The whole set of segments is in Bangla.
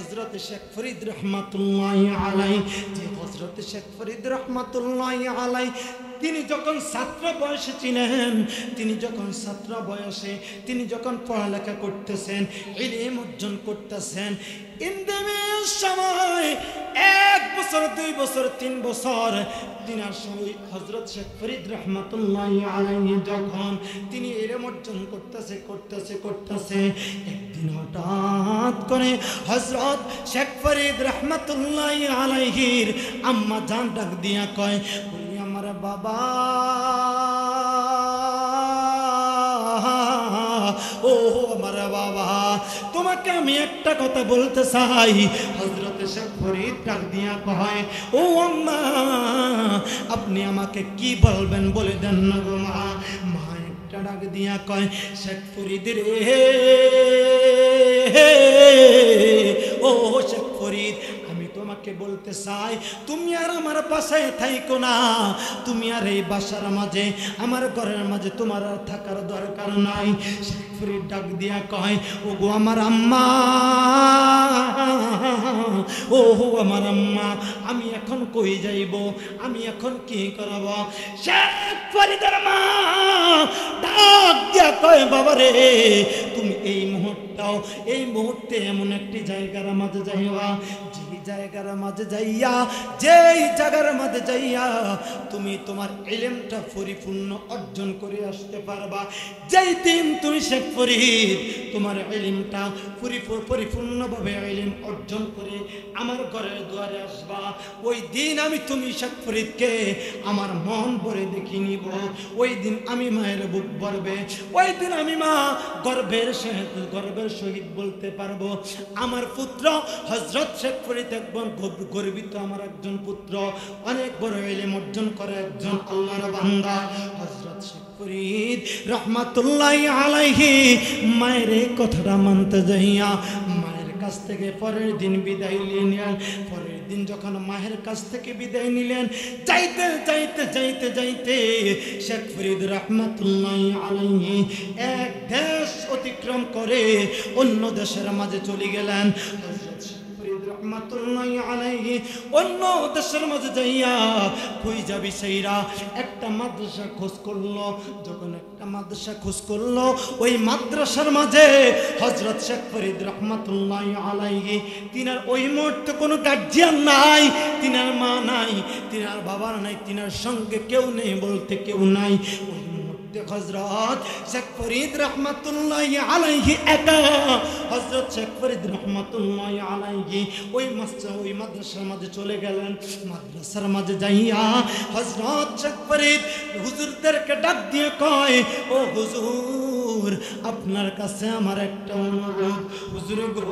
হযরত শেখ ফরিদ রহমাতুল্লাহি আলাইহি, যে হযরত শেখ ফরিদ রহমাতুল্লাহি আলাইহি তিনি যখন ছাত্র বয়সে ছিলেন, তিনি যখন ছাত্র বয়সে তিনি যখন পড়ালেখা করতেছেন, ইলম অর্জন করতেছেন, ইনদিমের সময় 1 বছর 2 বছর 3 বছর দিনার সময় হযরত শেখ ফরিদ রহমাতুল্লাহি আলাইহি যখন তিনি ইলম অর্জন করতেছে একদিন হঠাৎ করে হযরত শেখ ফরিদ রহমাতুল্লাহি আলাইহির আম্মা জান ডাক দিয়া কয়, আমার বাবা, ও আমার বাবা, তোমাকে আমি একটা কথা বলতে চাই। হযরত শেখ ফরিদ ডাক দিয়া কয়, ও আম্মা, আপনি আমাকে কি বলবেন বলে দেন না গো মা। মা একটা ডাক দিয়া কয়, শেখ ফরিদ রে, ও শেখ ফরিদ, তোমাকে বলতে চাই, তুমি আর আমার বাসায় থাইকো না, তুমি আর এই বাসার মাঝে আমার ঘরের মাঝে তোমার আর থাকার দরকার নাই। শেখ ফরিদ ডাক দিয়া কয়, ও গো আমার আম্মা, ও আমার আম্মা, আমি এখন কই যাইব, আমি এখন কি করব? শেখ ফরিদের মা ডাক দিয়া কয়, বাবা রে, তুমি এই মুহূর্তে এমন একটি জায়গার মাঝে যাইবা, যেই জায়গার মাঝে যাইয়া তুমি তোমার ইলমটা পরিপূর্ণ অর্জন করে আসতে পারবা। যেই দিন তুমি শেখ ফরিদ তোমার ইলমটা পরিপূর্ণভাবে ইলম অর্জন করে আমার ঘরের দুয়ারে আসবা, ওই দিন আমি তুমি শেখ ফরিদকে আমার মন ভরে দেখে নিব। ওই দিন আমি মায়ের বুক ভরবে, ওই দিন আমি মা গর্বের সহিত বলতে পারবো, আমার পুত্র হযরত শেখ ফরিদ একজন গর্বিত, আমার একজন পুত্র, অনেক বড় ইলম অর্জন করে একজন আল্লাহর বান্দা। হযরত শেখ ফরিদ রহমাতুল্লাহি আলাইহি মায়ের এই কথাটা মানতে যাইয়া মায়ের কাছ থেকে পরের দিন বিদায় নিলেন। পরের দিন যখন মায়ের কাছ থেকে বিদায় নিলেন, যাইতে শেখ ফরিদ রহমাতুল্লাহি আলাইহি এক দেশ অতিক্রম করে অন্য দেশের মাঝে চলে গেলেন। রহমাতুল্লাহি আলাইহি অন্য দেশের মাঝে যাইয়া কই যাবি সেইরা একটা মাদ্রাসা খোঁজ করলো। যখন একটা মাদ্রাসা খোঁজ করলো, ওই মাদ্রাসার মাঝে হযরত শেখ ফরিদ রহমাতুল্লাহি আলাইহি তিনার ওই মুহূর্তে কোনো গার্জিয়ান নাই, তিনার মা নাই, তিনার বাবা নাই, তিনার সঙ্গে কেউ নেই বলতে কেউ নাই। হযরত শেখ ফরিদ রহমাতুল্লাহি আলাইহি একা, হযরত শেখ ফরিদ রহমাতুল্লাহি আলাইহি ওই মাদ্রাসার মাঝে চলে গেলেন। মাদ্রাসার মাঝে যাইয়া হযরত শেখ ফরিদ হুজুরদেরকে ডাক দিয়ে কয়, ও হুজুর, আপনার কাছে আমার একটা অনুরোধ। হুজুর গো,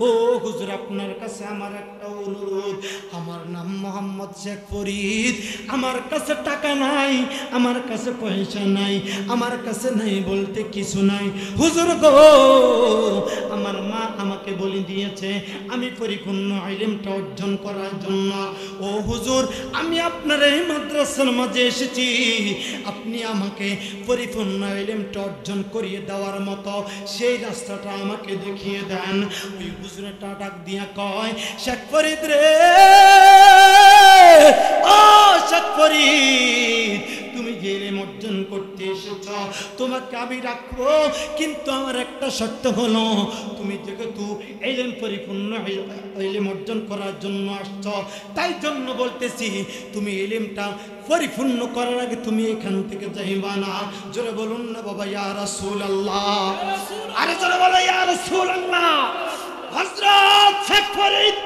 ও হুজুর, আপনার কাছে আমার একটা অনুরোধ। আমার নাম মোহাম্মদ শেখ ফরিদ, আমার কাছে টাকা নাই, আমার কাছে পয়সা নাই, আমার কাছে নাই বলতে কিছু নাই। হুজুর গো, আমার মা আমাকে বলে দিয়েছে আমি পরিপূর্ণ ইলমটা অর্জন করার জন্য। ও হুজুর, আমি আপনার এই মাদ্রাসার মাঝে এসেছি, আপনি আমাকে পরিপূর্ণ ইলমটা অর্জন করিয়ে দেওয়ার মতো সেই রাস্তাটা আমাকে দেখিয়ে দেন। ওই হুজুরটা ডাক দিয়া কয়, শেখ ফরিদ রে, ও শেখ ফরিদ, তুমি যে ইলম অর্জন করতে এসেছ তোমাকে আমি রাখবো, কিন্তু আমার একটা শর্ত হলো, তুমি যেহেতু ইলম পরিপূর্ণ ইলম অর্জন করার জন্য আসছ, তাই জন্য বলতেছি তুমি ইলমটা পরিপূর্ণ করার আগে তুমি এখান থেকে যাইবা না। জোরে বলুন না বাবা, ইয়া রাসূলুল্লাহ, আরে জোরে বলো ইয়া রাসূলুল্লাহ। হযরত শেখ ফরিদ,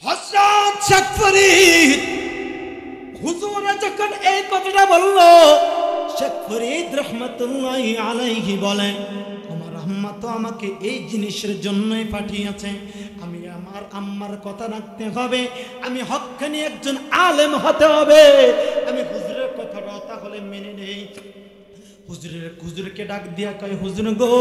হযরত শেখ ফরিদ হুজুরে যখন এই কথাটা বলল, শেখ ফরিদ রহমাতুল্লাহি আলাইহি বলেন, আমার আম্মা তো আমাকে এই জিনিসের জন্যই পাঠিয়েছে, আমি আমার আম্মার কথা রাখতে হবে, আমি হক্কানি একজন আলেম হতে হবে, আমি হুজুরের কথাটা তাহলে মেনে নেই। হুজুরকে ডাক দিয়া কয়, হুজুর গো,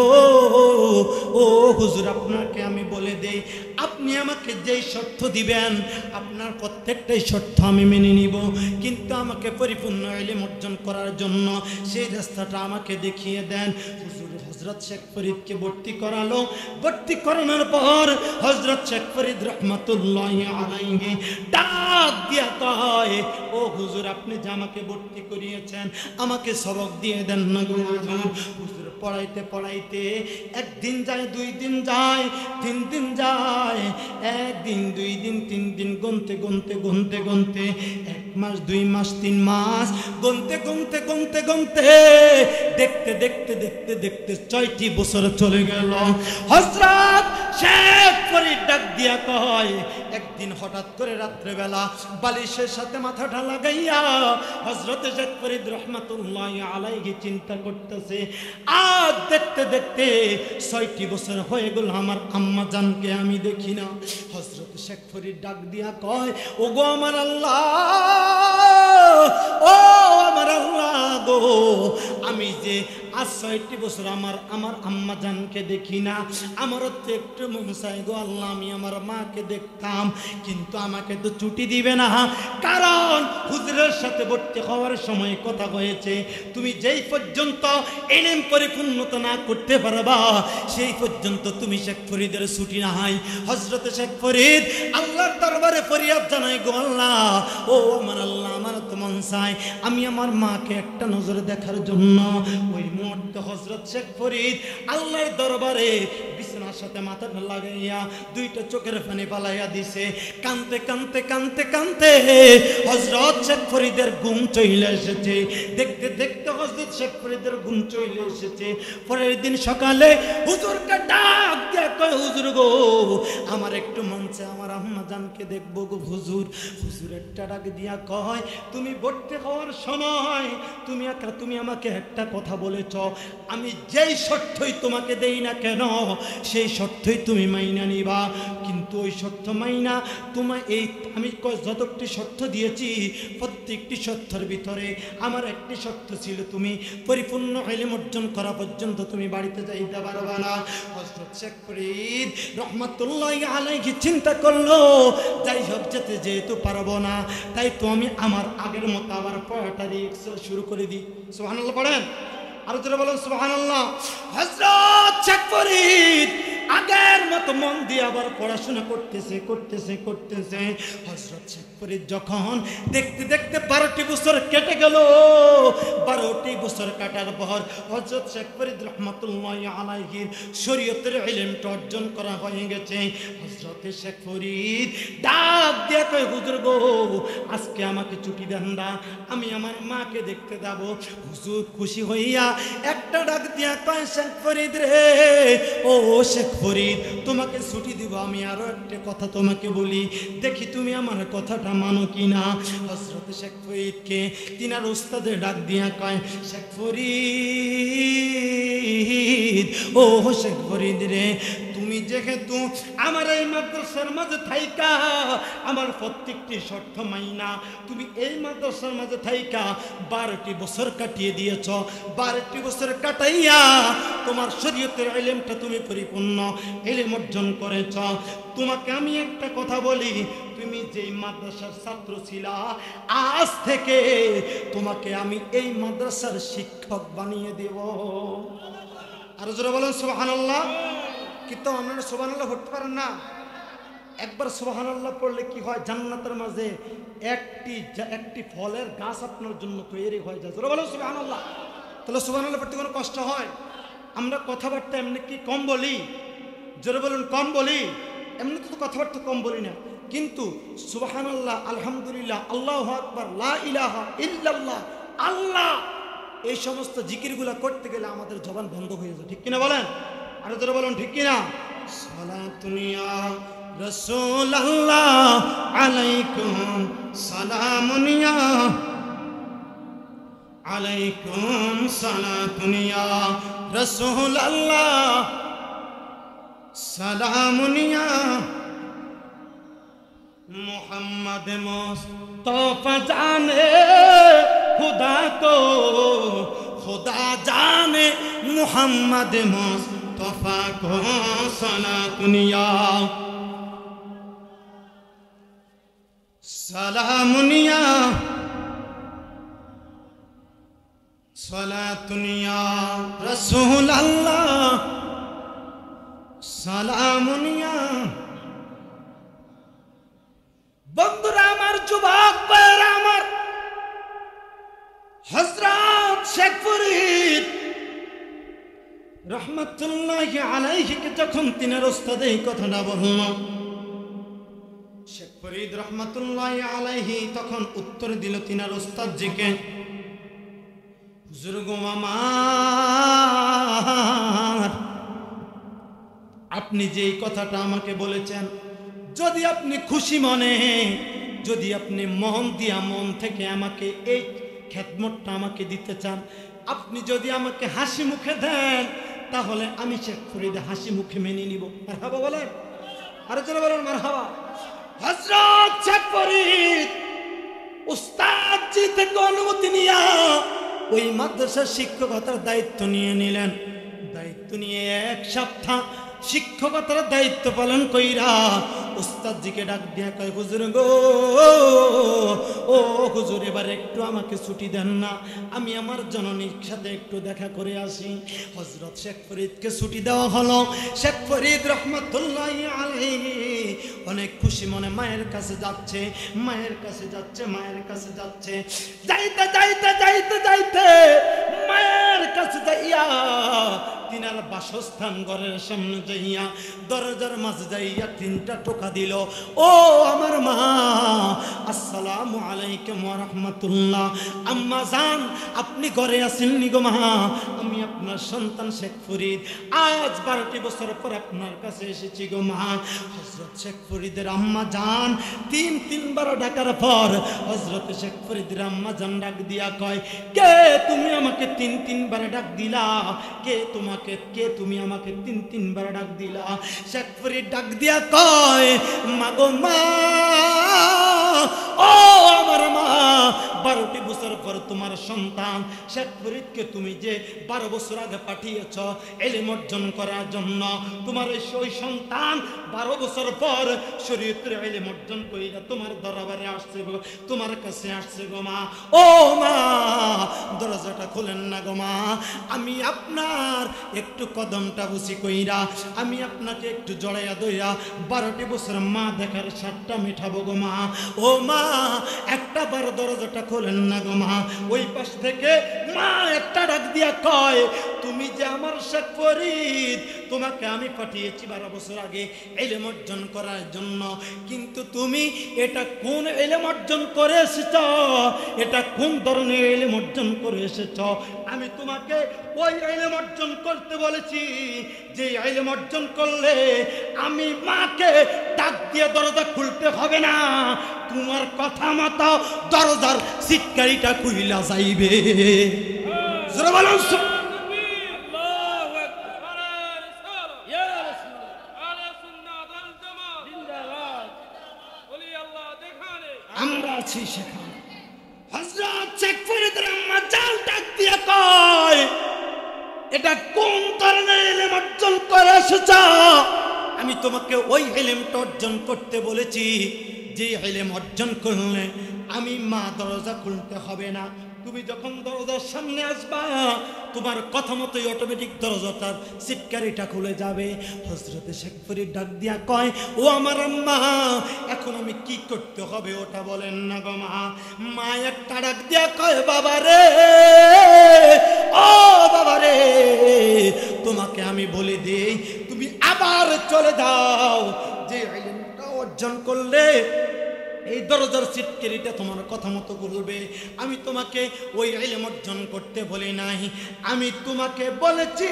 ও হুজুর, আপনাকে আমি বলে দেই, আপনি আমাকে আমাকে যেই শর্ত দিবেন আপনার প্রত্যেকটাই শর্ত আমি মেনে নিব, কিন্তু আমাকে পরিপূর্ণ ইলম অর্জন করার জন্য সেই রাস্তাটা আমাকে দেখিয়ে দেন। হুজুর হযরত শেখ ফরিদকে ভর্তি করালো। ভর্তি করানোর পর হযরত শেখ ফরিদ রহমাতুল্লাহি আলাইহি ডাক দিয়া কয়, ও হুজুর আপনি যে আমাকে ভর্তি করিয়েছেন আমাকে সবক দিয়ে দেন না গো হুজুর। হুজুর পড়াইতে পড়াইতে একদিন যায়, 2 দিন যায়, 3 দিন যায়, 1 দিন 2 দিন 3 দিন গুনতে গুনতে গুনতে গুনতে 1 মাস 2 মাস 3 মাস গুনতে গুনতে গুনতে গুনতে দেখতে দেখতে দেখতে দেখতে 6টি বছর চলে গেল। হযরত শেখ ফরিদ ডাক দিয়া কয়, একদিন হঠাৎ করে রাত্রেবেলা বালিশের সাথে মাথাটা লাগাইয়া হযরত শেখ ফরিদ রহমাতুল্লাহি আলাইহি চিন্তা করতেছে, আজ দেখতে দেখতে 6টি বছর হয়ে গেল আমার আম্মা জানকে আমি দেখি না। হযরত শেখ ফরিদ ডাক দিয়া কয়, ও গো আমার আল্লাহ, ও আমার আল্লাহ গো, আমি যে আজ 6টি বছর আমার আম্মা জানকে দেখি না, আমারও তো একটু মন চাই গো আল্লাহ আমি আমার মাকে দেখতাম, কিন্তু আমাকে তো ছুটি দিবে না, কারণ হুজুরের সাথে ভর্তি হওয়ার সময় কথা হয়েছে তুমি যেই পর্যন্ত ইলম পরিপূর্ণতা না করতে পারবা সেই পর্যন্ত তুমি শেখ ফরিদের ছুটি নাই। হযরত শেখ ফরিদ আল্লাহর দরবারে ফরিয়াদ জানায়, গো আল্লাহ, ও আমার আল্লাহ, আমার তো মন চাই আমি আমার মাকে একটা নজর দেখার জন্য। ওই মুহূর্তে হযরত শেখ ফরিদ আল্লাহর দরবারে বিছানার সাথে মাথাটা লাগাইয়া 2টা চোখের পানি পালাইয়া দিছে। কানতে কানতে কানতে কানতে হযরত শেখ ফরিদের ঘুম চলে এসেছে। দেখতে দেখতে হযরত শেখ ফরিদের ঘুম চলে এসেছে। পরের দিন সকালে হুজুরকে ডাক দিয়া কয়, হুজুর গো আমার একটু মন চায় আমার আম্মা জানকে দেখবো গো হুজুর। হুজুর একটা ডাক দিয়া কয়, তুমি ভর্তি হওয়ার সময় তুমি আমাকে একটা কথা বলেছ, আমি যেই শর্তই তোমাকে দেই না কেন সেই শর্তই তুমি মাইনা নিবা, কিন্তু ওই শর্ত মাইনা তোমার এই আমি যতটি শর্ত দিয়েছি প্রত্যেকটি শর্তের ভিতরে আমার একটি শর্ত ছিল, তুমি পরিপূর্ণ ইলম অর্জন করা পর্যন্ত তুমি বাড়িতে যাইতে পারবে না। হযরত শেখ ফরিদ রহমাতুল্লাহি আলাইহি চিন্তা করলো, যাই হোক যেহেতু পারবো না, তাই তো আমি আমার আগের মতো আবার পড়াটা শুরু করে দিই। সুবহানাল্লাহ পড়েন, আরো জোরে বলেন সুবহানাল্লাহ। হযরত শেখ ফরিদ আগের মতো মন দিয়ে আবার পড়াশোনা করতেছে। হযরত শেখ ফরিদ যখন দেখতে দেখতে 12টি বছর কেটে গেল, 12টি বছর কাটার পর হযরত শেখ ফরিদ রহমাতুল্লাহি আলাইহির শরীয়তের ইলমটা অর্জন করা হয়ে গেছে। হযরত শেখ ফরিদ ডাক দিয়ে কয়, হুজুর গো আজকে আমাকে ছুটি দেন না, আমি আমার মাকে দেখতে যাব। হুজুর খুশি হইয়া একটা ডাক দিয়া কয়, শেখ ফরিদ রে, ও শেখ ফরিদ তোমাকে ছুটি দিব, আমি আরো একটা কথা তোমাকে বলি, দেখি তুমি আমার কথাটা মানো কিনা। হযরত শেখ ফরিদকে তিনার উস্তাদের ডাক দিয়া কয়, শেখ ফরিদ, ও শেখ ফরিদ রে, তুমি যেহেতু আমার এই মাদ্রাসার মাঝে থাইকা আমার প্রত্যেকটি শর্ত মাইনা তুমি এই মাদ্রাসার মাঝে থাইকা 12টি বছর কাটিয়ে দিয়েছ, 12টি বছর কাটাইয়া তোমার শরীয়তের ইলমটা তুমি পরিপূর্ণ ইলম অর্জন করেছ। তোমাকে আমি একটা কথা বলি, তুমি যেই মাদ্রাসার ছাত্র ছিলা, আজ থেকে তোমাকে আমি এই মাদ্রাসার শিক্ষক বানিয়ে দেব। আর যারা বলেন সুবহানাল্লাহ। কিন্তু আপনারা সুবহানাল্লাহ পড়তে পারেন না? একবার সুবহানাল্লাহ পড়লে কি হয়, জান্নাতের মাঝে একটি ফলের গাছ আপনার জন্য তৈরি হয়ে যায়। যারা বলেন সুবহানাল্লাহ। তাহলে সুবহানাল্লাহ পড়তে কোনো কষ্ট হয়? আমরা কথাবার্তা এমনি কি কম বলি? যারা বলেন কম বলি, এমনি তো কথাবার্তা কম বলি না, কিন্তু সুবহানাল্লাহ, আলহামদুলিল্লাহ, আল্লাহু আকবার, লা ইলাহা ইল্লাল্লাহ, আল্লাহ, এই সমস্ত জিকিরগুলো করতে গেলে আমাদের জবান বন্ধ হয়ে যায়। ঠিক কিনা বলেন? আর যারা বলেন ঠিক কিনা? সালাতুন ইয়া রাসূলুল্লাহ আলাইকুম সালামুন ইয়া আলাইকুম সালাতুন ইয়া রাসূলুল্লাহ সালামুন ইয়া মুহাম্মদ মুস্তাফা জানে खुदा को खुदा जाने मुहम्मद मुस्तफा को सलातुन या সালামুনিয়া সালাতুনিয়া রাসূলুল্লাহ সালামুনিয়া। বন্ধুরা আমার, যুবক ভাইরা আমার, হযরত শেখ ফরিদ রহমাতুল্লাহি আলাইহিকে যখন তিনার ওস্তাদ এই কথাটা বলল, শেখ ফরিদ রহমাতুল্লাহি আলাইহি তখন উত্তর দিল তিনার ওস্তাদজিকে, হুজুর গো আমার, আপনি যে এই কথাটা আমাকে বলেছেন, যদি আপনি খুশি মনে, যদি আপনি মন দিয়া মন থেকে আমাকে এই খেদমতটা আমাকে দিতে চান, আপনি যদি আমাকে হাসি মুখে দেন, তাহলে আমি শেখ ফরিদ হাসি মুখে মেনে নিব। মারহাবা বলেন, আরো জোরে বলেন মারহাবা। হযরত শেখ ফরিদ উস্তাদজি থেকে অনুমতি নিয়া ওই মাদ্রাসার শিক্ষকতার দায়িত্ব নিয়ে নিলেন। দায়িত্ব নিয়ে এক সপ্তাহ শিক্ষকতার দায়িত্ব পালন কইরা উস্তাদজিকে ডাক দিয়া কয়, হুজুর গো, ও হুজুর, এবার একটু আমাকে ছুটি দেন না, আমি আমার জননীর সাথে একটু দেখা করে আসি। হযরত শেখ ফরিদকে ছুটি দেওয়া হলো। শেখ ফরিদ রহমাতুল্লাহি আলাইহি অনেক খুশি মনে মায়ের কাছে যাচ্ছে, মায়ের কাছে যাচ্ছে, মায়ের কাছে যাচ্ছে। যাইতে যাইতে যাইতে যাইতে মায়ের কাছে যাইয়া তিনার বাসস্থান ঘরের সামনে যাইয়া দরজার মাঝে যাইয়া তিনটা টোকা দিল। ও আমার মা, আসসালামু আলাইকুম ওয়া রাহমাতুল্লাহ। আম্মা জান, আপনি ঘরে আছেন নি গো মা? আমি আপনার সন্তান শেখ ফরিদ, আজ 12টি বছর পর আপনার কাছে এসেছি গো মা। হযরত শেখ ফরিদের আম্মা জান তিনবার ডাকার পর হযরত শেখ ফরিদের আম্মা জান ডাক দিয়া কয়, কে তুমি আমাকে তিনবার ডাক দিলা? কে তুমি আমাকে তিনবার ডাক দিলা? শেখ ফরিদ ডাক দিয়া কয়, মা গো মা, ও আমার মা, 12টি বছর পর তোমার সন্তান শেখ ফরিদকে তুমি যে 12 বছর আগে পাঠিয়েছ ইলম অর্জন করার জন্য, তোমার ওই সন্তান 12 বছর পর শরীয়তের ইলম অর্জন কইরা তোমার দরবারে আসছে গো, তোমার কাছে আসছে গো মা। ও মা, দরজাটা খুলেন না গো মা, আমি আপনার একটু কদমটা বুঝি কইরা আমি আপনাকে একটু জড়াইয়া দইয়া 12টি বছর মা দেখার স্বাদটা মিঠাবো গো মা। ও মা, একটা বার দরজাটা খোলেন না গো মা। ওই পাশ থেকে মা একটা ডাক দিয়া কয়, তুমি যে আমার শেখ ফরিদ, তোমাকে আমি পাঠিয়েছি 12 বছর আগে ইলম অর্জন করার জন্য, কিন্তু তুমি এটা কোন ইলম অর্জন করে এসেছ, এটা কোন ধরনের ইলম অর্জন করে এসেছ? আমি তোমাকে ওই ইলম অর্জন করতে বলেছি যে ইলম অর্জন করলে আমি মাকে ডাক দিয়ে দরজা খুলতে হবে না, তোমার কথা মতো দরজার সিটকারিটা খুইলা যাইবে। জোরে বলুন আমরা আছি সেখানে। হযরত শেখ ফরিদের আম্মা জান ডাক দিয়া কয়, এটা কোন ধরনের ইলম অর্জন করে এসেছ? আমি তোমাকে ওই ইলমটা অর্জন করতে বলেছি যে ইলম অর্জন করলে আমি মা দরজা খুলতে হবে না, তুমি যখন দরজার সামনে আসবা তোমার কথা মতোই অটোমেটিক দরজাটার সিটকারিটা খুলে যাবে। হযরত শেখ ফরিদ ডাক দিয়া কয়, ও আমার আম্মা, এখন আমি কি করতে হবে ওটা বলেন না গো মা। মা একটা ডাক দিয়া কয়, বাবা রে, ও বাবা রে, তোমাকে আমি বলে দিই, তুমি আবার চলে যাও, যে ইলমটা অর্জন করলে এই দরজার সিটকারিটা তোমার কথা মতো বলবে। আমি তোমাকে ওই ইলম অর্জন করতে বলি নাই, আমি তোমাকে বলেছি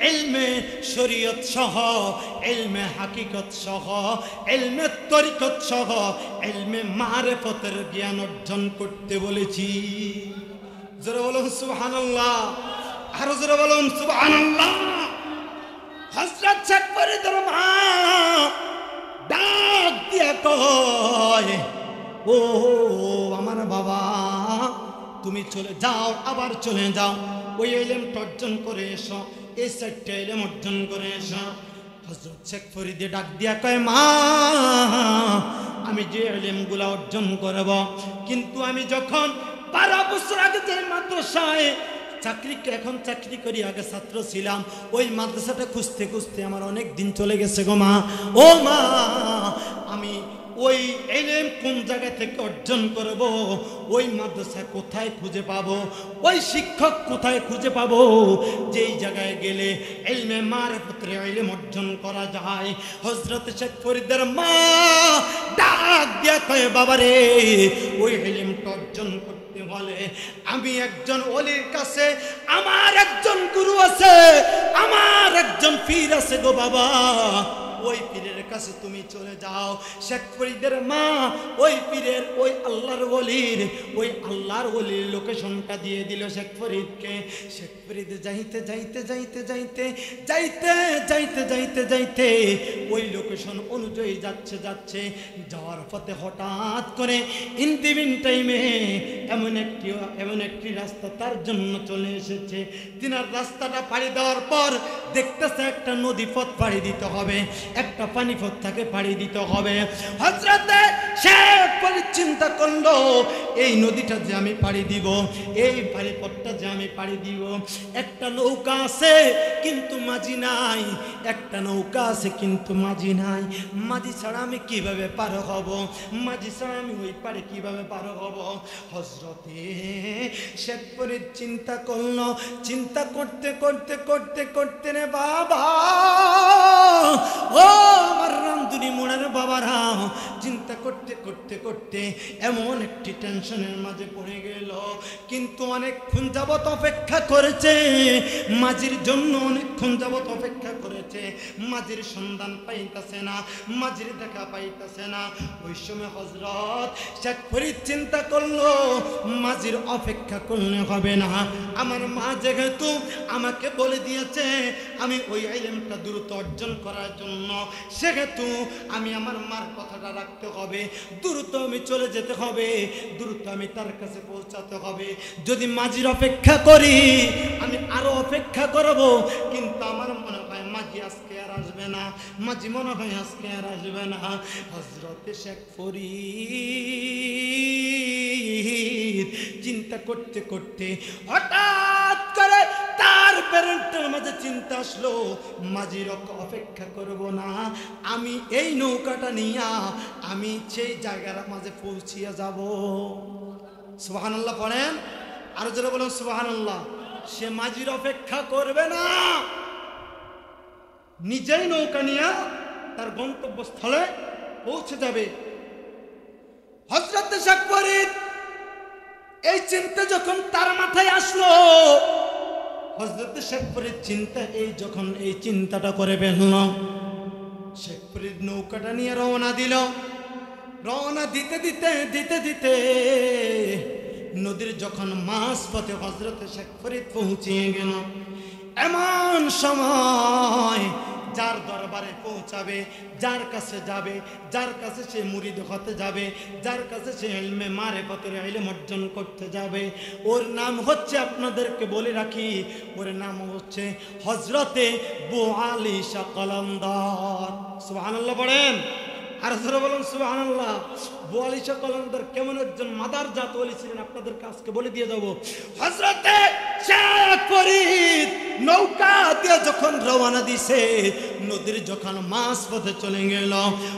ইলমে শরীয়ত সহ, ইলমে হাকিকত সহ, ইলমে তরিকত সহ, ইলমে মারিফতের জ্ঞান অর্জন করতে বলেছি। জোরে বলুন সুবহানাল্লাহ, আরো জোরে বলুন সুবহানাল্লাহ। হযরত শেখ ফরিদের মা ডাক দিয়া কয়, ও আমার বাবা, তুমি চলে যাও, আবার চলে যাও, ওই ইলমটা অর্জন করে এসো, এই 4টা ইলম অর্জন করে এসো। হযরত শেখ ফরিদে ডাক দিয়া কয়, মা আমি যে ইলমগুলো অর্জন করব। কিন্তু আমি যখন 12 বছর আগে যে মাদ্রাসায় এখন চাকরি করি, আগে ছাত্র ছিলাম, ওই মাদ্রাসাটা খুঁজতে খুঁজতে আমার অনেক দিন চলে গেছে গো মা। ও মা, আমি ওই ইলম কোন জায়গা থেকে অর্জন করব, ওই মাদ্রাসা কোথায় খুঁজে পাবো, ওই শিক্ষক কোথায় খুঁজে পাবো, যেই জায়গায় গেলে ইলমে মারিফতের ইলম অর্জন করা যায়। হযরত শেখ ফরিদের মা ডাক দিয়া কয়, বাবা রে, ওই ইলমটা অর্জন করতে হলে আমি একজন ওলির কাছে, আমার একজন গুরু আছে, আমার একজন পীর আছে গো বাবা, ওই পীরের কাছে তুমি চলে যাও। শেখ ফরিদের মা ওই পীরের, ওই আল্লাহর ওলির, ওই আল্লাহর ওলির লোকেশনটা দিয়ে দিল শেখ ফরিদকে। শেখ ফরিদ যাইতে যাইতে যাইতে যাইতে যাইতে যাইতে যাইতে যাইতে ওই লোকেশন অনুযায়ী যাচ্ছে যাচ্ছে, যাওয়ার পথে হঠাৎ করে ইন দিবিন টাইমে এমন একটি রাস্তা তার জন্য চলে এসেছে। তিনার রাস্তাটা পাড়ি দেওয়ার পর দেখতেছে একটা নদী পথ পাড়ি দিতে হবে, একটা পানি পথ তাকে পাড়ি দিতে হবে। হযরতে শেখ ফরিদ চিন্তা করলো, এই নদীটা যে আমি পাড়ি দিব, এই পানি পথটা যে আমি পাড়ি দিব, একটা নৌকা আছে কিন্তু মাঝি নাই, একটা নৌকা আছে কিন্তু মাঝি নাই, মাঝি ছাড়া আমি কিভাবে পার হব, মাঝি ছাড়া আমি ওই পারে কিভাবে পার হব। হযরতে শেখ ফরিদ চিন্তা করলো, চিন্তা করতে করতে করতে করতে রে বাবা, ও আমার রামদুনি মোড়ের বাবারা, চিন্তা করতে করতে করতে এমন একটি টেনশনের মাঝে পড়ে গেল। কিন্তু অনেকক্ষণ যাবত অপেক্ষা করেছে মাঝির জন্য, অনেকক্ষণ যাবত অপেক্ষা করেছে, মাঝির সন্ধান পাইতেছে না, মাঝির দেখা পাইতেছে না। ওই সময় হযরত শেখ ফরিদ চিন্তা করলো, মাঝির অপেক্ষা করলে হবে না, আমার মা যেহেতু আমাকে বলে দিয়েছে আমি ওই ইলমটা দ্রুত অর্জন করার জন্য, সেহেতু আমি আমার মার কথাটা রাখতে হবে, দ্রুত আমি চলে যেতে হবে, দ্রুত আমি তার কাছে পৌঁছাতে হবে। যদি মাঝির অপেক্ষা করি আমি আরো অপেক্ষা করব, কিন্তু আমার মনে হয় মাঝি আজকে আর আসবে না, মাঝি মনে হয় আজকে আর আসবে না। হযরতে শেখ ফরিদ চিন্তা করতে করতে হঠাৎ করে তার ব্রেনটার মাঝে চিন্তা আসলো, মাঝির অপেক্ষা করব না, আমি এই নৌকাটা নিয়া আমি সেই জায়গার মাঝে পৌঁছিয়া যাব। সুবহানাল্লাহ পড়েন, আরো জোরে বলুন সুবহানাল্লাহ। সে মাঝির অপেক্ষা করবে না, নিজেই নৌকা নিয়া তার গন্তব্যস্থলে পৌঁছে যাবে। হযরত শেখ ফরিদ এই চিন্তা যখন তার মাথায় আসলো, হযরত শেখ ফরিদ যখন এই চিন্তাটা করে ফেলল, শেখ ফরিদ নৌকাটা নিয়ে রওনা দিল। রওনা দিতে দিতে দিতে দিতে নদীর যখন মাঝ পথে হযরত শেখ ফরিদ পৌঁছিয়ে গেল, এমন সময় যার দরবারে পৌঁছাবে, যার কাছে যাবে, যার কাছে সে মুরিদ হতে যাবে, যার কাছে সে ইলমে মারিফতের ইলম অর্জন করতে যাবে, ওর নাম হচ্ছে, আপনাদেরকে বলে রাখি, ওর নাম হচ্ছে হযরতে বুআলী শাহ কলন্দর। সুবহানাল্লাহ পড়েন, আর জোরে বলুন সুবহানাল্লাহ। বুআলী শাহ কলন্দর কেমন একজন মাদার জাত ওলি ছিলেন আপনাদেরকে আজকে বলে দিয়ে যাব। হযরতে শেখ ফরিদ নৌকা দিয়ে যখন রওনা দিছে, নদীর যখন মাঝ পথে চলে গেল,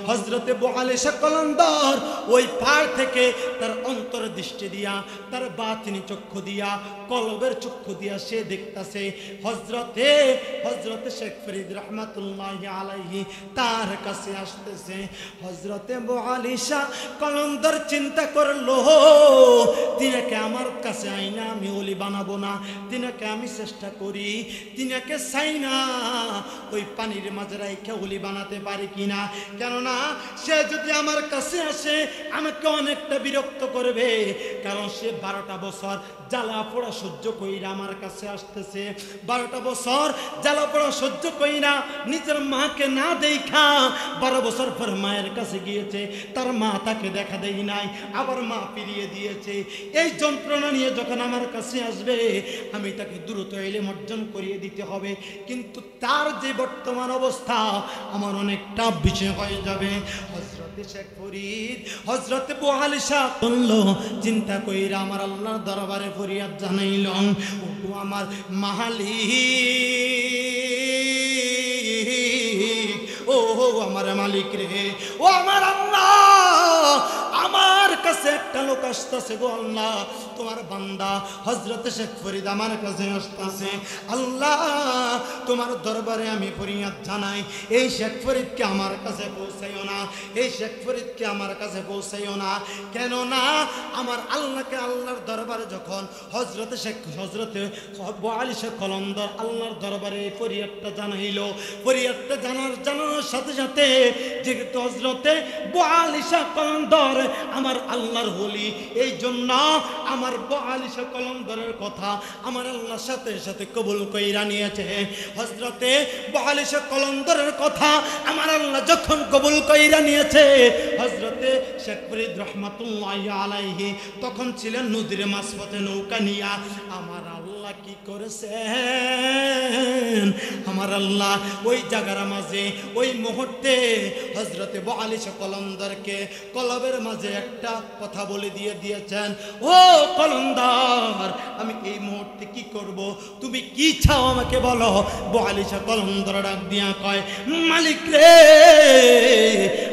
হযরতে বুআলী শাহ কলন্দর ওই পাড় থেকে তার অন্তর দৃষ্টি দিয়া, তার বাতিনি চক্ষু দিয়া, কলবের চক্ষু দিয়া সে দেখতাছে হযরতে শেখ ফরিদ রাহমাতুল্লাহি আলাইহি তার কাছে আসতেছে। হযরতে বুআলী শাহ কলন্দর চিন্তা করলো, তিনাকে আমার কাছে আইনা আমি ওলি বানাবো না, তিনাকে আমি চেষ্টা করি, তিনাকে চাই না ওই পানির মাঝে রাইখা ওলি বানাতে পারি কিনা, কেননা সে যদি আমার কাছে আসে আমাকে অনেকটা বিরক্ত করবে, কারণ সে 12টা বছর জ্বালা পোড়া সহ্য কইরা আমার কাছে আসতেছে, 12টা বছর জ্বালা পোড়া সহ্য কইরা নিজের মাকে না দেখা 12 বছর পর মায়ের কাছে গিয়েছে, তার মা তাকে দেখা দেয় নাই, আবার মা ফিরিয়ে দিয়েছে। এই যন্ত্রণা নিয়ে যখন আমার কাছে আসবে আমি তাকে দ্রুত ইলম অর্জন করিয়ে দিতে হবে, কিন্তু তার যে বর্তমান অবস্থা আমার অনেকটা বিষয় হয়ে যাবে। হযরত ব্যক্তি শেখ ফরিদ হযরত আবু আলী শাহ বললো, চিন্তা কইরা আমার আল্লাহর দরবারে ফরিয়াদ জানাইল, ও আমার মালিক, ও আমার মালিক রে, ও আমার আল্লাহ, আমার কাছে একটা লোক আসতেছে গো আল্লাহ, তোমার বান্দা হযরত শেখ ফরিদ আমার কাছে আসতেছে, আল্লাহ তোমার দরবারে আমি ফরিয়াদ জানাই, এই শেখ ফরিদকে আমার কাছে পৌঁছাইও না, এই শেখ ফরিদকে আমার কাছে পৌঁছাইও না। কেন না, আমার আল্লাহকে আল্লাহর দরবারে যখন হযরত আবু আলী শাহ কলন্দর আল্লাহর দরবারে ফরিয়াদটা জানাইল, ফরিয়াদটা জানানোর সাথে সাথে যেহেতু হযরতে আবু আলী শাহ কলন্দর আমার আল্লাহর ওলি, এই জন্য আমার আবু আলী শাহ কলন্দরের কথা আমার আল্লাহর সাথে সাথে কবুল কইরা নিয়েছে। হযরতে আবু আলী শাহ কলন্দরের কথা আমার আল্লাহ যখন কবুল কইরা নিয়েছে, হযরতে শেখ ফরিদ রহমাতুল্লাহি আলাইহি তখন ছিলেন নদীর মাঝপথে নৌকা নিয়া। আমার আল্লাহ কি করেছেন, আমার আল্লাহ ওই জায়গার মাঝে ওই মুহূর্তে হযরতে আবু আলী শাহ কলন্দরকে কলবের মাঝে একটা কথা বলে দিয়েছেন, ও কলন্দর আমি এই মুহূর্তে কি করব, তুমি কি চাও আমাকে বলো। আবু আলী শাহ কলন্দর ডাক দিয়া কয়, মালিক রে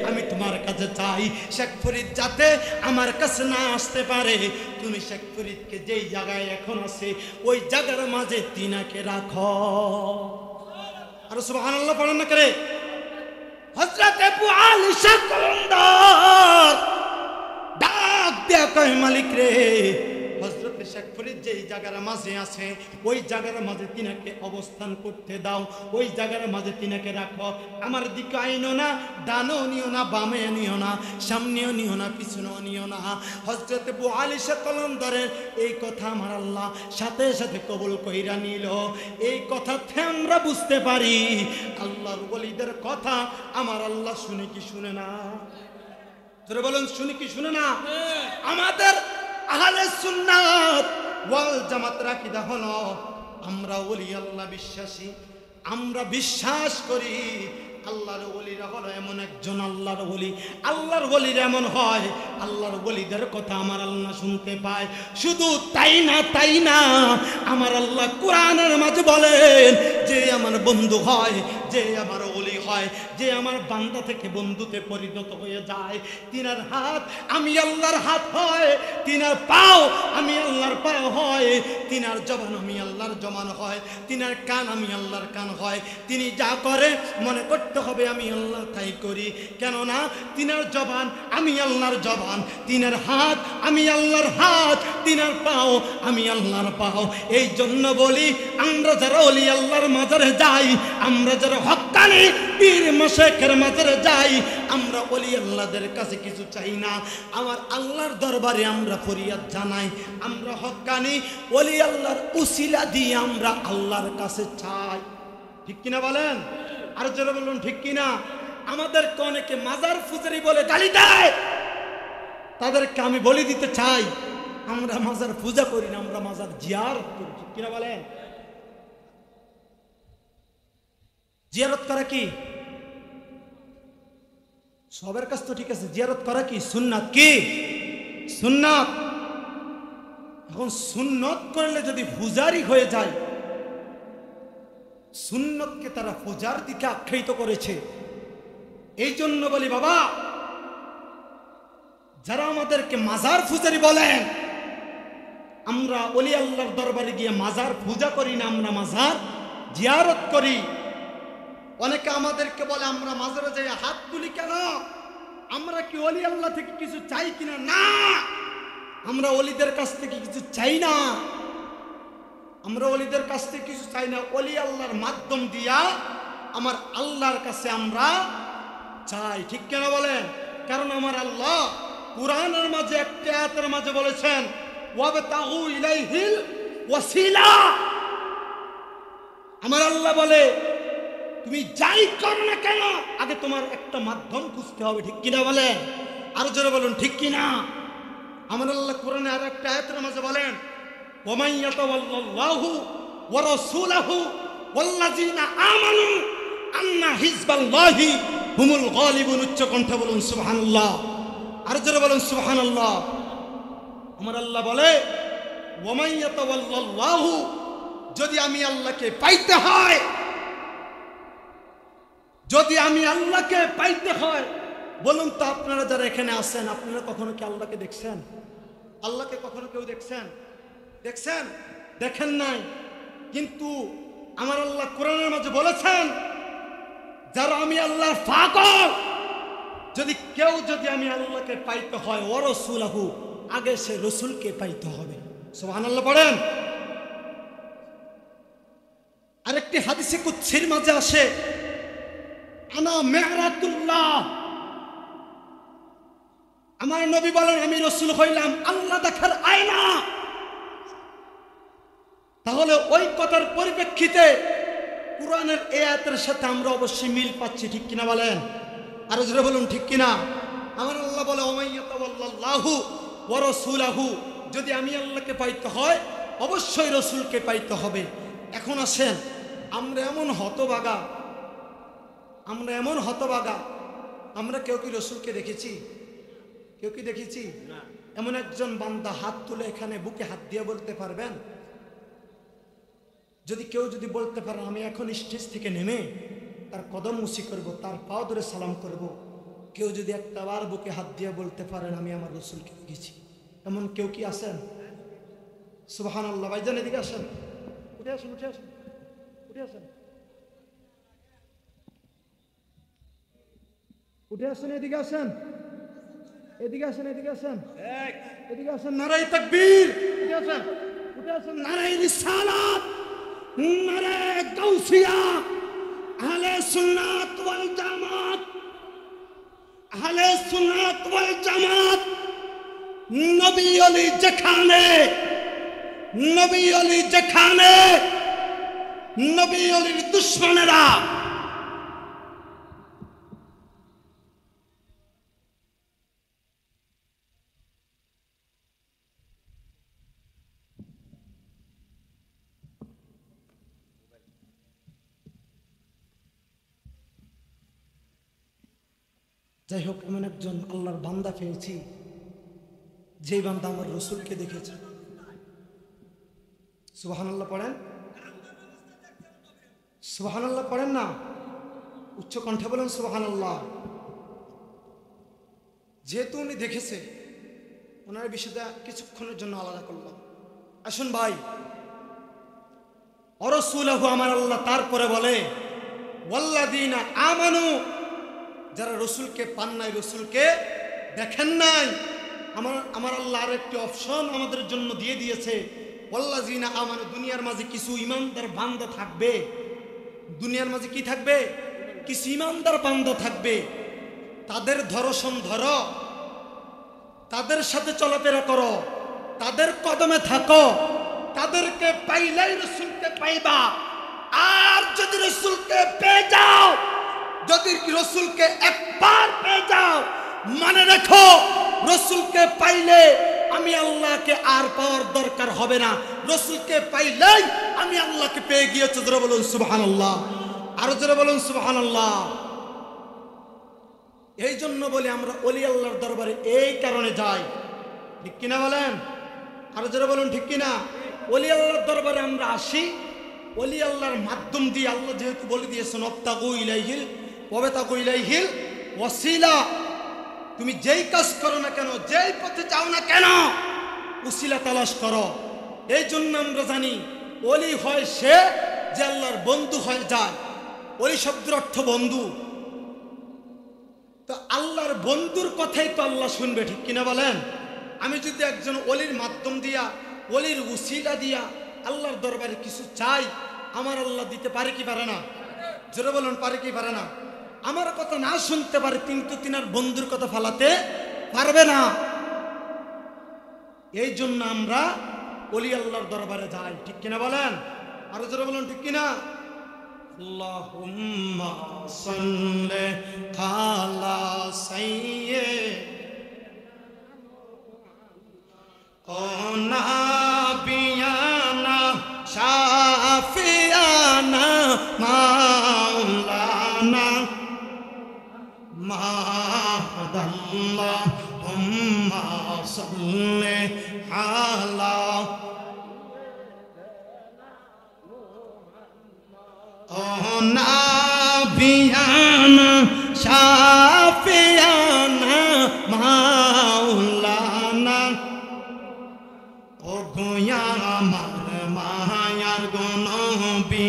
আমি তোমার কাছে চাই শেখ ফরিদ যাতে আমার কাছে না আসতে পারে, তুমি শেখ ফরিদকে যেই জায়গায় এখন আছে ওই জায়গার মাঝে তিনাকে রাখো। আর সুবহানাল্লাহ পড়েন না করে। হযরত আবু আলী শাহ কলন্দর ডাক দেয়া কয়, মালিক রে হযরত শেখ ফরিদ যেই জায়গার মাঝে আছে ওই জায়গার মাঝে তিনাকে অবস্থান করতে দাও, ওই জায়গার মাঝে তিনাকে রাখো, আমার দিকে আইনো না, ডানেও নিও না, বামে নিও না, সামনেও নিও না, পিছনেও নিও না। হযরত আবু আলী শাহ কলন্দরের এই কথা আমার আল্লাহ সাথে সাথে কবুল কইরা নিল। এই কথাতে আমরা বুঝতে পারি আল্লাহর ওলিদের কথা আমার আল্লাহ শুনে কি শুনে না? তোরা বলেন শুনে কি শুনে না? আমাদের আহলে সুন্নাত ওয়াল জামাতের আকীদা হলো আমরা ওলি আল্লাহ বিশ্বাসী, আমরা বিশ্বাস করি আল্লাহর ওলিরা হলো এমন একজন আল্লাহর ওলি, আল্লাহর ওলিরা এমন হয় আল্লাহর ওলিদের কথা আমার আল্লাহ শুনতে পায়। শুধু তাই না আমার আল্লাহ কোরআনের মাঝে বলেন, যে আমার বন্ধু হয়, যে আমার ওলি হয়, যে আমার বান্দা থেকে বন্ধুতে পরিণত হয়ে যায়, তিনার হাত আমি আল্লাহর হাত হয়, তিনার পাও আমি আল্লাহর পাও হয়, তিনার জবান আমি আল্লাহর জবান হয়, তিনার কান আমি আল্লাহর কান হয়, তিনি যা করে মনে করতে হবে আমি আল্লাহ তাই করি। কেননা তিনার জবান আমি আল্লাহর জবান, তিনার হাত আমি আল্লাহর হাত, তিনার পাও আমি আল্লাহর পাও। এই জন্য বলি আমরা যারা ওলি আল্লাহর মাজারে যাই, আমরা যারা হক্কানি পীর মাশায়েখের মাজারে যাই, আমরা ওলি আল্লাহদের কাছে কিছু চাই না, আমার আল্লাহর দরবারে আমরা ফরিয়াদ জানাই, আমরা হক্কানি ওলি আল্লাহর উসিলা দিয়ে আমরা আল্লাহর কাছে চাই। ঠিক কিনা বলেন? আর যারা বলুন ঠিক কিনা? আমাদেরকে অনেকে মাজার ফুজারি বলে গালি দেয়, তাদেরকে আমি বলে দিতে চাই আমরা মাজার পূজা করি না, আমরা মাজার জিয়ারত করি। ঠিক কিনা বলেন? জিয়ারত করা কি? সবার কাছে তো ঠিক আছে, জিয়ারত করা কি সুন্নাত? কি সুন্নাত? এখন সুন্নত করলে যদি পূজারি হয়ে যায়, সুন্নতকে তারা পূজার দিকে আখ্যায়িত করেছে। এই জন্য বলি বাবা, যারা আমাদেরকে মাজার পূজারি বলেন, আমরা ওলি আল্লাহর দরবারে গিয়ে মাজার পূজা করি না, আমরা মাজার জিয়ারত করি। অনেকে আমাদেরকে বলে আমরা মাজারে যাই হাত তুলি কেন? আমরা কি ওলি আল্লাহ থেকে কিছু চাই কিনা? না, আমরা ওলিদের কাছ থেকে কিছু চাই না, আমরা ওলিদের কাছ থেকে কিছু চাই না। ওলি আল্লাহর মাধ্যম দিয়া আমার আল্লাহর কাছে আমরা চাই। ঠিক কেন বলেন? কারণ আমার আল্লাহ কুরআনের মাঝে একটা আয়াতের মাঝে বলেছেন, ওয়াবতাগু ইলাইহিল ওয়াসিলা। আমার আল্লাহ বলে তুমি যাই কর না কেন আগে তোমার একটা মাধ্যম খুঁজতে হবে। ঠিক কিনা বলেন? আরো জোরে বলুন ঠিক কিনা? আমার আল্লাহ কোরআনে আর একটা আয়াতের মাঝে বলেন, ওয়ামান ইয়াতাওয়াল্লাহু ওয়া রাসূলুহু ওয়াল্লাযিনা আমানু আন্না হিজবাল্লাহি হুমুল গালিবুন। উচ্চ কণ্ঠে বলুন সুবহানাল্লাহ, আর জোরে বলুন সুবহানাল্লাহ। আমার আল্লাহ বলে ওয়ামান ইয়াতাওয়াল্লাল্লাহু, যদি আমি আল্লাহকে পাইতে হয়, যদি আমি আল্লাহকে পাইতে হয়, বলুন তো আপনারা যারা এখানে আছেন, আপনারা কখনো কি আল্লাহকে দেখছেন? আল্লাহকে কখনো কেউ দেখছেন? দেখছেন? দেখেন নাই। কিন্তু আমার আল্লাহ কোরআনের মাঝে বলেছেন, যারা আমি আল্লাহর পাগল, যদি আমি আল্লাহকে পাইতে হয়, ওয়া রাসূলহু, আগে সে রাসূলকে পাইতে হবে। সুবহানাল্লাহ পড়েন। আরেকটি হাদিসে কুদসির মাঝে আসে, আনা মিরাতুল্লাহ, আমার নবী বলেন আমি রাসূল হইলাম আল্লাহ দেখার আয়না। তাহলে ওই কথার পরিপ্রেক্ষিতে কুরআনের এই আয়াতের সাথে আমরা অবশ্যই মিল পাচ্ছি, ঠিক কিনা বলেন? আর জোরে বলুন ঠিক কিনা। আমার আল্লাহ বলে ওয়ামাইয়াতাওয়াল্লাহু ওয়া রাসূলহু, যদি আমি আল্লাহকে পাইতে হয় অবশ্যই রাসূলকে পাইতে হবে। এখন আসেন, আমরা এমন হতভাগা, আমরা কেউ কি রাসূলকে দেখেছি? কেউ কি দেখেছি? না। এমন একজন বান্দা হাত তুলে এখানে বুকে হাত দিয়ে বলতে পারবেন? যদি বলতে পারে আমি এখন স্টেজ থেকে নেমে তার কদম মুসি করব, তার পাও ধরে সালাম করব, কেউ যদি একটাবার বুকে হাত দিয়ে বলতে পারেন আমি আমার রাসূলকে দেখেছি, এমন কেউ কি আছেন? সুবহানাল্লাহ। ভাইজান এদিকে আসেন, উঠে আসেন, উঠে আসেন, উঠে আসেন, উঠে আসেন, এদিকে আসেন, এদিকে আসেন, এদিকে আসেন, এদিকে আসেন। নারায়ে তাকবীর, উঠে আসেন, উঠে আসেন। নারায়ে রিসালাত, নারায়ে গাউসিয়া, আহলে সুন্নাত ওয়াল জামাত, আহলে সুন্নাত ওয়াল জামাত। নবী আলী যেখানে, নবী আলী যেখানে, নবী আলীর দুশমনেরা যাই হোক, এমন একজন আল্লাহর বান্দা পেয়েছি যেই বান্দা আমার রাসূলকে দেখেছে। সুবহানাল্লাহ পড়েন, সুবহানাল্লাহ পড়েন না, উচ্চ কণ্ঠে বলেন সুবহানাল্লাহ। যেহেতু উনি দেখেছে, ওনার বিষয়টা কিছুক্ষণের জন্য আলাদা করলাম। আসুন ভাই, ওয়া রাসূলহু, আমার আল্লাহ তারপরে বলে ওয়াল্লাযীনা আমানু, যারা রসুলকে পান নাই, রসুলকে দেখেন নাই, আমার আল্লাহ আরেকটি অপশন আমাদের জন্য দিয়ে দিয়েছে। ওয়াল্লাযীনা আমানু, দুনিয়ার মাঝে কিছু ইমানদার বান্দা থাকবে, দুনিয়ার মাঝে কি থাকবে? কিছু ইমানদার বান্দা থাকবে। তাদের ধর্ষণ ধরো, তাদের সাথে চলাফেরা করো, তাদের কদমে থাকো, তাদেরকে পাইলেই রসুলকে পাইবা। আর যদি রসুলকে পেয়ে যাও, যদি রসুলকে একবার পেয়ে যাও, মনে রেখো রসুলকে পাইলে আমি আল্লাহকে আর পাওয়ার দরকার হবে না। রসুলকে পাইলেই আমি আল্লাহকে পেয়ে গিয়েছি। জোরে বলুন সুবহানাল্লাহ, আরো জোরে বলুন সুবহানাল্লাহ। এই জন্য বলি আমরা ওলি আল্লাহর দরবারে এই কারণে যাই, ঠিক কিনা বলেন? আরো জোরে বলুন ঠিক কিনা। ওলি আল্লাহর দরবারে আমরা আসি ওলি আল্লাহর মাধ্যম দিয়ে। আল্লাহ যেহেতু বলে দিয়েছেন ওয়াবতাগু ইলাইহিল ওয়াবতাগু ইলাইহিল ওয়াসিলা, তুমি যেই কাজ করো না কেন, যেই পথে যাও না কেন, উসিলা তালাশ করো। এই জন্য আমরা জানি ওলি হয় সে যে আল্লাহর বন্ধু হয়ে যায়। ওলি শব্দের অর্থ বন্ধু। তো আল্লাহর বন্ধুর কথাই তো আল্লাহ শুনবে, ঠিক কিনা বলেন? আমি যদি একজন ওলির মাধ্যম দিয়া, ওলির উসিলা দিয়া আল্লাহর দরবারে কিছু চাই, আমার আল্লাহ দিতে পারে কি পারে না? জোরে বলুন, পারে কি পারে না? আমার কথা না শুনতে পারে, কিন্তু তিনার বন্ধুর কথা ফালাতে পারবে না। এই জন্য আমরা ওলি আল্লাহর দরবারে যাই, ঠিক কিনা বলেন? আরো জোরে বলুন ঠিক কিনা। আল্লাহুম্মা সাল্লি আলা সাইয়্যিদিনা নাবিয়ানা শাফিয়ানা মাওলানা নাবিয়ানা শাফিয়ানা মাওলানা ও গোয়া আমার মায়ার গনবি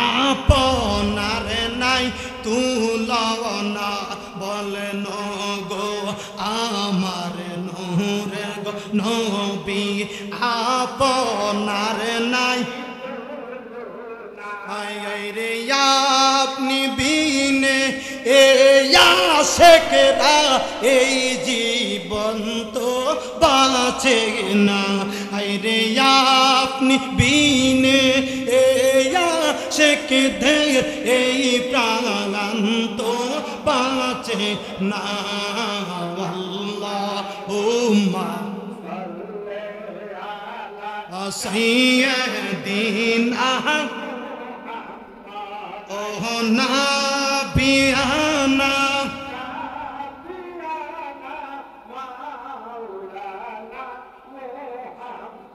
আপনার নাই তুলনা বলেন গো আমার নূরের নবী আপনার নাই রে আপনি বিনে আশেকরা এই জীবন তো বাঁচে না রে আপনি বিনে আশেকদের এই প্রাণ তো বাঁচে না আল্লাহুম্মা সাইয়্যিদিনা ও নাবিয়ানা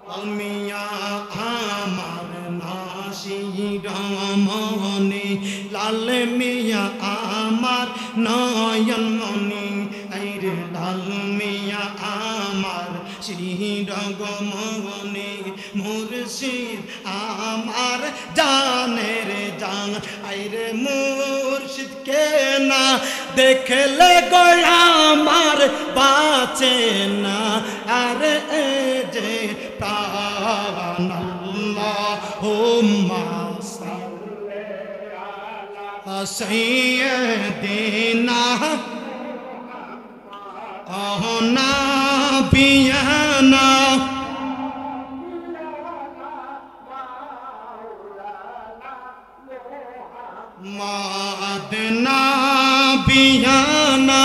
আলমিয়া আমার নাসিরমনি লাল মিয়া আমার নয়নমনি আইরে লাল মিয়া আমার শিরগমনি মুর্শিদ আমার জানের জান আইরে মুর্শিদ কে না দেখলে গো আমার বাঁচে না আরে যে প্রাণ আল্লাহুম্মা সাল্লি আলা সাইয়্যিদিনা ও নাবিয়ানা মাদনা বিয়ানা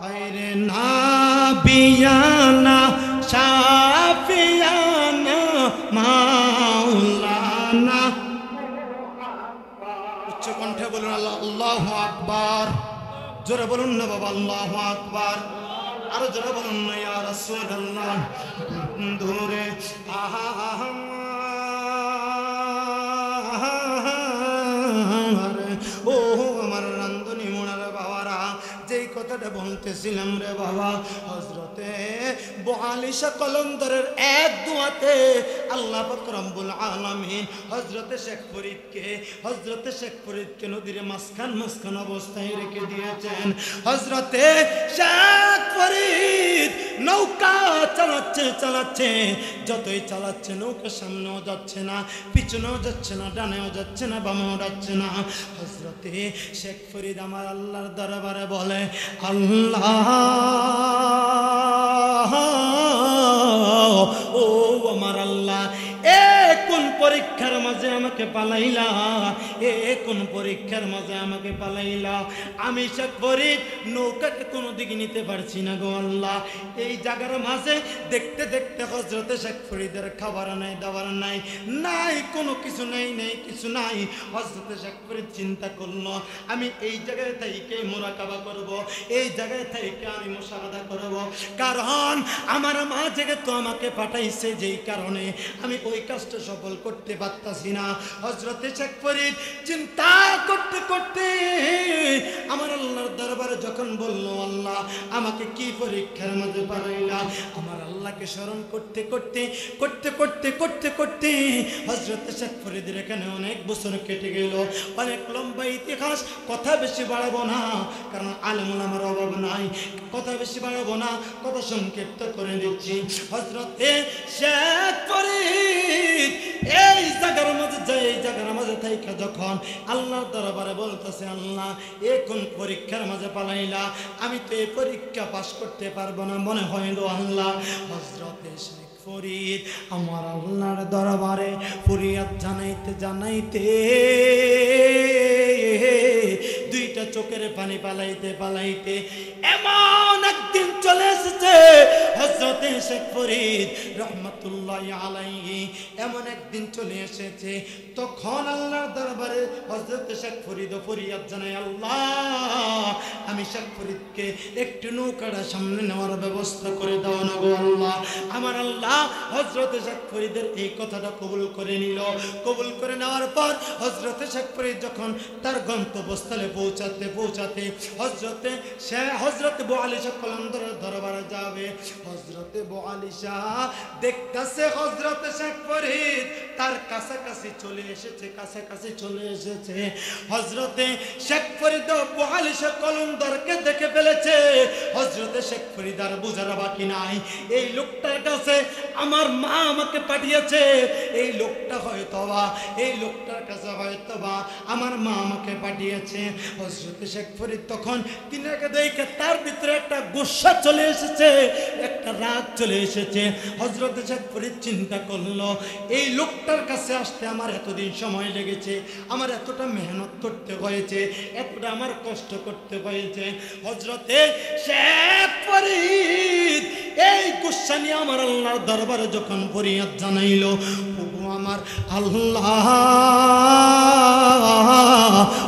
হায়রে নাবিয়ানা শাফিয়ানা মাওলানা উচ্চ কণ্ঠে বলুন আল্লাহু আকবার জোরে বলুন না বাবা আল্লাহু আকবার আরো জোরে বলুন না ইয়া রাসূলুল্লাহ দূরে ও আমার রান্ধনী মোনার বাবারা যেই কথাটা বলতেছিলাম রে বাবা হযরতে বোয়ালিশা কলন্দরের এক দুয়াতে আল্লাহ পাক রব্বুল আলামিন হযরতে শেখ ফরিদকে নদীর মাঝখান অবস্থায় রেখে দিয়েছেন হযরতে শেখ ফরিদ নৌকা চালাচ্ছে যতই চালাচ্ছে নৌকা সামনেও যাচ্ছে না পিছনেও যাচ্ছে না ডানেও যাচ্ছে না বামেও যাচ্ছে না হযরতে শেখ ফরিদ আমার আল্লাহর দরবারে বলে আল্লাহ ও আমার আল্লাহ এ কোন পরীক্ষার মাঝে আমাকে পালাইলা কোন পরীক্ষার মাঝে আমাকে পালাইলা আমি শেখ ফরিদ নৌকাকে কোনো দিকে নিতে পারছি না গো আল্লাহ এই জায়গার মাঝে দেখতে দেখতে হযরতে শেখ ফরিদের খাবার নাই দাবার নাই কোনো কিছু নাই কিছু নাই হযরতে শেখ ফরিদ চিন্তা করলো আমি এই জায়গায় থেকে মুরাকাবা করব এই জায়গায় থেকে আমি মুশাহাদা করব কারণ আমার মা থেকে তো আমাকে পাঠাইছে যেই কারণে আমি ওই কাজটা সফল করতে পারতাছি না হযরতে শেখ ফরিদ চিন্তা করতে করতে আমার আল্লাহর দরবারে যখন বলল আল্লাহ আমাকে কি পরীক্ষার মধ্যে পাঠাইলা আমার আল্লাহকে স্মরণ করতে করতে হযরতে শেখ ফরিদের এখানে অনেক বছর কেটে গেল অনেক লম্বা ইতিহাস কথা বেশি বাড়াবো না কারণ আলেম ওলামার অভাব নাই কথা বেশি বাড়াবো না কথা সংক্ষিপ্ত করে দিচ্ছি হযরতে শেখ ফরিদ এই জায়গার মাঝে থাইকা যখন আল্লাহর দরবারে বলতেছে আল্লাহ কোন পরীক্ষার মাঝে পালাইলা আমি তো এই পরীক্ষা পাস করতে পারবো না মনে হয় গো আল্লাহ হযরতে শেখ ফরিদ আমার আল্লাহর দরবারে ফরিয়াদ জানাইতে দুইটা চোখের পানি পালাইতে এমন একদিন চলে এসেছে হযরতে শেখ ফরিদ রহমাতুল্লাহি আলাইহি এমন একদিন চলে এসেছে তখন আল্লাহর দরবারে হযরতে শেখ ফরিদ ফরিয়াদ জানায় আল্লাহ আমি শেখ ফরিদকে একটু নৌকাটা সামনে নেওয়ার ব্যবস্থা করে দাও না গো আল্লাহ আমার আল্লাহ হযরতে শেখ ফরিদের এই কথাটা কবুল করে নিল কবুল করে নেওয়ার পর হযরতে শেখ ফরিদ যখন তার গন্তব্যস্থলে পৌঁছাতে হযরতে বু আলী শাহ কলন্দরের দরবারে যাবে হযরতে বু আলী শাহ দেখতেছে হযরতে শেখ ফরিদ তার কাছাকাছি চলে এসেছে হযরতে শেখ ফরিদ বু আলী শাহ কলন্দরকে দেখে ফেলেছে হযরতে শেখ ফরিদ আর বুঝার বাকি নাই এই লোকটার কাছে আমার মা আমাকে পাঠিয়েছে এই লোকটার কাছে হয়তোবা আমার মা আমাকে পাঠিয়েছে হযরতে শেখ ফরিদ তখন তিনাকে দেখে তার ভিতরে একটা গুসা চলে এসেছে একটা রাগ চলে এসেছে হযরতে শেখ ফরিদ চিন্তা করলো এই লোকটার কাছে আসতে আমার এতদিন সময় লেগেছে আমার এতটা মেহনত করতে হয়েছে এতটা আমার কষ্ট করতে হয়েছে হযরতে শেখ ফরিদ এই গুসা নিয়ে আমার আল্লাহর দরবারে যখন ফরিয়াদ জানাইলো ওগো আমার আল্লাহ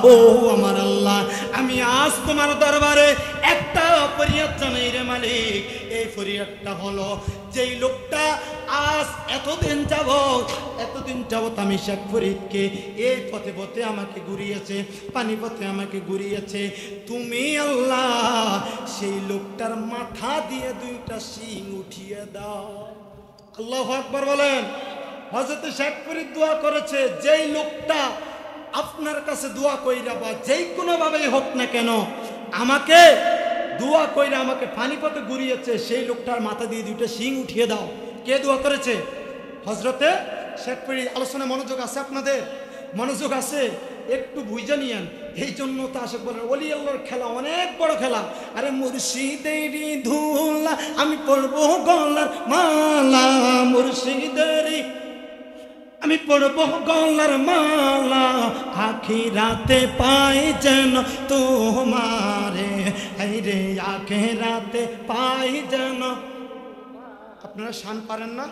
ও আমার আল্লাহ আমি আজ তোমার দরবারে একটা ফরিয়াদ জানাই রে মালিক এই ফরিয়াদটা হলো যেই লোকটা আজ এতদিন যাবত আমি শেখ ফরিদকে এই পথে আমাকে ঘুরিয়েছে পানিপথে আমাকে ঘুরিয়েছে তুমি আল্লাহ সেই লোকটার মাথা দিয়ে দুইটা শিং উঠিয়ে দাও আল্লাহু আকবার বলেন হযরত শেখ ফরিদ দোয়া করেছে যেই লোকটা আপনার কাছে দোয়া কইরা বা যেই কোনো ভাবেই হোক না কেন আমাকে দোয়া কইরা আমাকে পানিপথে ঘুরিয়েছে সেই লোকটার মাথা দিয়ে দুইটা শিং উঠিয়ে দাও কে দোয়া করেছে হযরতে শেখ ফরিদ আলোচনা মনোযোগ আছে আপনাদের মনোযোগ আছে একটু বুঝে নিয়েন এই জন্য তো আশেক বলেন ওলি আল্লাহর খেলা অনেক বড় খেলা আরে মুর্শিদেরই ধুলা আমি পড়বো গলার মালা মুর্শিদেরই আমি পড়বো গলার মালা আখিরাতে পাই যেন তোমারে রে আখিরাতে পাই যেন আপনারা শান পারেন না